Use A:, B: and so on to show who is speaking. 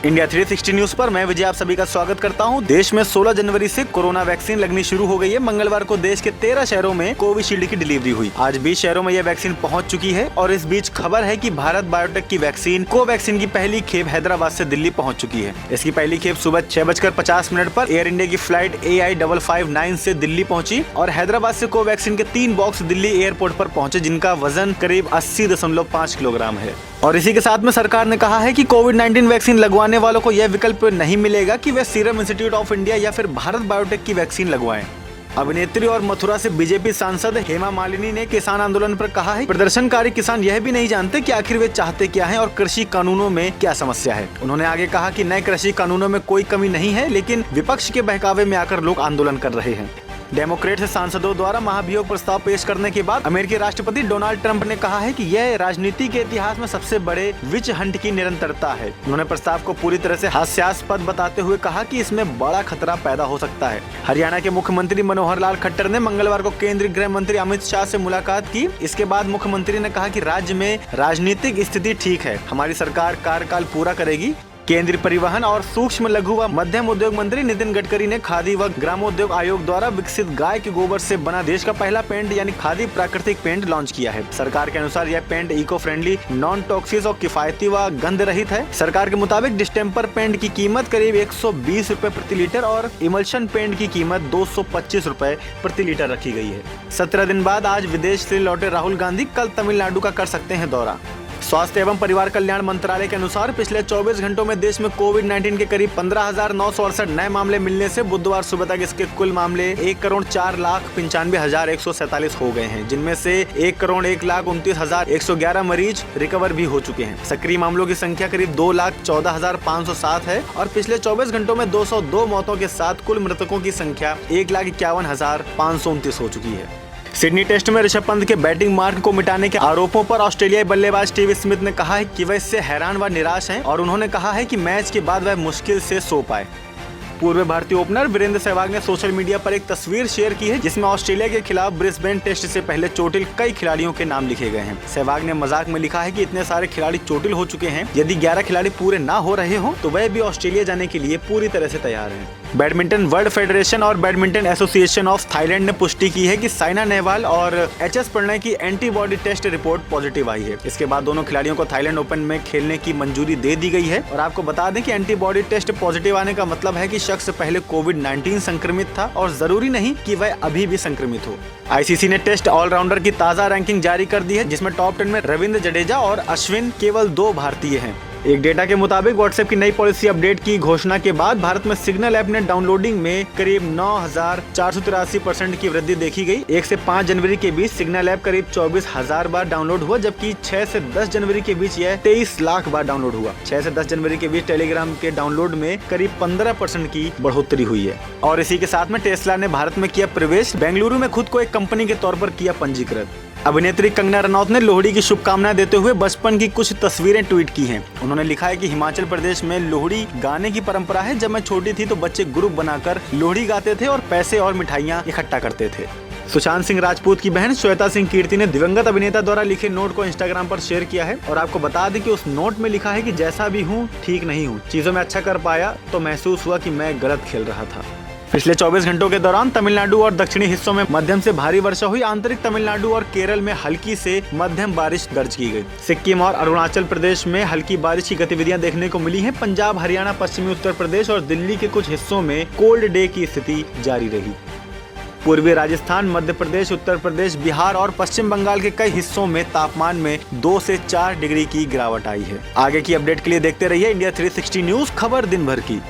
A: India 360 news पर मैं विजय आप सभी का स्वागत करता हूं। देश में 16 जनवरी से कोरोना वैक्सीन लगनी शुरू हो गई है। मंगलवार को देश के 13 शहरों में कोविशील्ड की डिलीवरी हुई। आज 20 शहरों में यह वैक्सीन पहुंच चुकी है और इस बीच खबर है कि भारत बायोटेक की वैक्सीन कोवैक्सीन की पहली खेप हैदराबाद से दिल्ली पहुंच चुकी है। इसकी पहली खेप सुबह 6:50 पर एयर इंडिया की फ्लाइट AI559 से दिल्ली पहुंची और हैदराबाद से कोवैक्सीन के 3 बॉक्स दिल्ली एयरपोर्ट पर पहुंचे, जिनका वजन करीब 80.5 किलोग्राम है। और इसी के साथ में सरकार ने कहा है कि कोविड-19 वैक्सीन लगवाने वालों को यह विकल्प नहीं मिलेगा कि वे सीरम इंस्टीट्यूट ऑफ इंडिया या फिर भारत बायोटेक की वैक्सीन लगवाएं। अभिनेत्री और मथुरा से बीजेपी सांसद हेमा मालिनी ने किसान आंदोलन पर कहा है, प्रदर्शनकारी किसान यह भी नहीं जानते कि आखिर वे चाहते क्या हैं और कृषि कानूनों में क्या समस्या है। उन्होंने आगे कहा कि नए कृषि कानूनों में कोई कमी नहीं है, लेकिन विपक्ष के बहकावे में आकर लोग आंदोलन कर रहे हैं। डेमोक्रेट सांसदों द्वारा महाभियोग प्रस्ताव पेश करने के बाद अमेरिकी राष्ट्रपति डोनाल्ड ट्रंप ने कहा है कि यह राजनीति के इतिहास में सबसे बड़े विच हंट की निरंतरता है। उन्होंने प्रस्ताव को पूरी तरह से हास्यास्पद बताते हुए कहा कि इसमें बड़ा खतरा पैदा हो सकता है। हरियाणा के मुख्यमंत्री मनोहर लाल खट्टर ने मंगलवार को केंद्रीय गृह मंत्री अमित शाह से मुलाकात की। इसके बाद मुख्यमंत्री ने कहा कि राज्य में राजनीतिक स्थिति ठीक है, हमारी सरकार कार्यकाल पूरा करेगी। केंद्रीय परिवहन और सूक्ष्म लघु व मध्यम उद्योग मंत्री नितिन गडकरी ने खादी व ग्रामोद्योग आयोग द्वारा विकसित गाय के गोबर से बना देश का पहला पेंट यानी खादी प्राकृतिक पेंट लॉन्च किया है। सरकार के अनुसार यह paint eco friendly, non toxic और किफायती व गंध रहित है। सरकार के मुताबिक डिस्टेम्पर पेंट की कीमत करीब 120 रुपए प्रति लीटर और इमल्शन पेंट की कीमत 225 रुपए प्रति लीटर रखी गई है। 17 दिन बाद आज विदेश से लौटे राहुल गांधी कल तमिलनाडु का कर सकते हैं दौरा। स्वास्थ्य एवं परिवार कल्याण मंत्रालय के अनुसार पिछले 24 घंटों में देश में कोविड-19 के करीब 15,968 नए मामले मिलने से बुधवार सुबह तक इसके कुल मामले 1,04,95,147 हो गए हैं, जिनमें से 1,01,29,111 मरीज रिकवर भी हो चुके हैं। सक्रिय मामलों की संख्या करीब 2,14,507 है और पिछले 24 घंटों में 202 मौतों के साथ कुल मृतकों की संख्या 1,51,529 हो चुकी है। सिडनी टेस्ट में ऋषभ पंत के बैटिंग मार्क को मिटाने के आरोपों पर ऑस्ट्रेलियाई बल्लेबाज स्टीव स्मिथ ने कहा है कि वह इससे हैरान व निराश हैं और उन्होंने कहा है कि मैच के बाद वह मुश्किल से सो पाए। पूर्व भारतीय ओपनर वीरेंद्र सहवाग ने सोशल मीडिया पर एक तस्वीर शेयर की है, जिसमें ऑस्ट्रेलिया के खिलाफ ब्रिस्बेन टेस्ट से पहले चोटिल कई खिलाड़ियों के नाम लिखे गए हैं। सहवाग ने मजाक में लिखा है कि इतने सारे खिलाड़ी चोटिल हो चुके हैं, यदि 11 खिलाड़ी पूरे ना हो रहे हो तो वह भी ऑस्ट्रेलिया जाने के लिए पूरी तरह से तैयार हैं। बैडमिंटन वर्ल्ड फेडरेशन और बैडमिंटन एसोसिएशन ऑफ थाईलैंड ने पुष्टि की है कि साइना नेहवाल और HS प्रणय की एंटीबॉडी टेस्ट रिपोर्ट पॉजिटिव आई है। इसके बाद दोनों खिलाड़ियों को थाईलैंड ओपन में खेलने की मंजूरी दे दी गई है। और आपको बता दें कि एंटीबॉडी टेस्ट पॉजिटिव आने का मतलब है कि शख्स पहले कोविड-19 संक्रमित था और जरूरी नहीं कि वह अभी भी संक्रमित हो। ICC ने टेस्ट ऑलराउंडर की ताज़ा रैंकिंग जारी कर दी है, जिसमें टॉप 10 में रविंद्र जडेजा और अश्विन केवल 2 भारतीय हैं। एक डेटा के मुताबिक व्हाट्सएप की नई पॉलिसी अपडेट की घोषणा के बाद भारत में सिग्नल ऐप ने डाउनलोडिंग में करीब 9,483% की वृद्धि देखी गई। 1 से 5 जनवरी के बीच सिग्नल ऐप करीब 24,000 बार डाउनलोड हुआ, जबकि 6 से 10 जनवरी के बीच यह 23 लाख बार डाउनलोड हुआ। 6 से 10 जनवरी के बीच टेलीग्राम के डाउनलोड में करीब 15% की बढ़ोतरी हुई है। और इसी के साथ में टेस्ला ने भारत में किया प्रवेश, बेंगलुरु में खुद को एक कंपनी के तौर पर किया पंजीकृत। अभिनेत्री कंगना रनौत ने लोहड़ी की शुभकामनाएं देते हुए बचपन की कुछ तस्वीरें ट्वीट की हैं। उन्होंने लिखा है कि हिमाचल प्रदेश में लोहड़ी गाने की परंपरा है। जब मैं छोटी थी तो बच्चे ग्रुप बनाकर लोहड़ी गाते थे और पैसे और मिठाइयां इकट्ठा करते थे। सुशांत सिंह राजपूत की बहन श्वेता सिंह कीर्ति ने दिवंगत अभिनेता द्वारा लिखे नोट को इंस्टाग्राम पर शेयर किया है और आपको बता दें कि उस नोट में लिखा है कि जैसा भी हूँ ठीक नहीं हूँ, चीजों में अच्छा कर पाया तो महसूस हुआ कि मैं गलत खेल रहा था। पिछले 24 घंटों के दौरान तमिलनाडु और दक्षिणी हिस्सों में मध्यम से भारी वर्षा हुई। आंतरिक तमिलनाडु और केरल में हल्की से मध्यम बारिश दर्ज की गई। सिक्किम और अरुणाचल प्रदेश में हल्की बारिश की गतिविधियां देखने को मिली हैं। पंजाब, हरियाणा, पश्चिमी उत्तर प्रदेश और दिल्ली के कुछ हिस्सों में कोल्ड डे की स्थिति जारी रही। पूर्वी राजस्थान, मध्य प्रदेश, उत्तर प्रदेश, बिहार और पश्चिम बंगाल के कई हिस्सों में तापमान में 2 से 4 डिग्री की गिरावट आई है। आगे की अपडेट के लिए देखते रहिए इंडिया 360 न्यूज, खबर दिन भर की।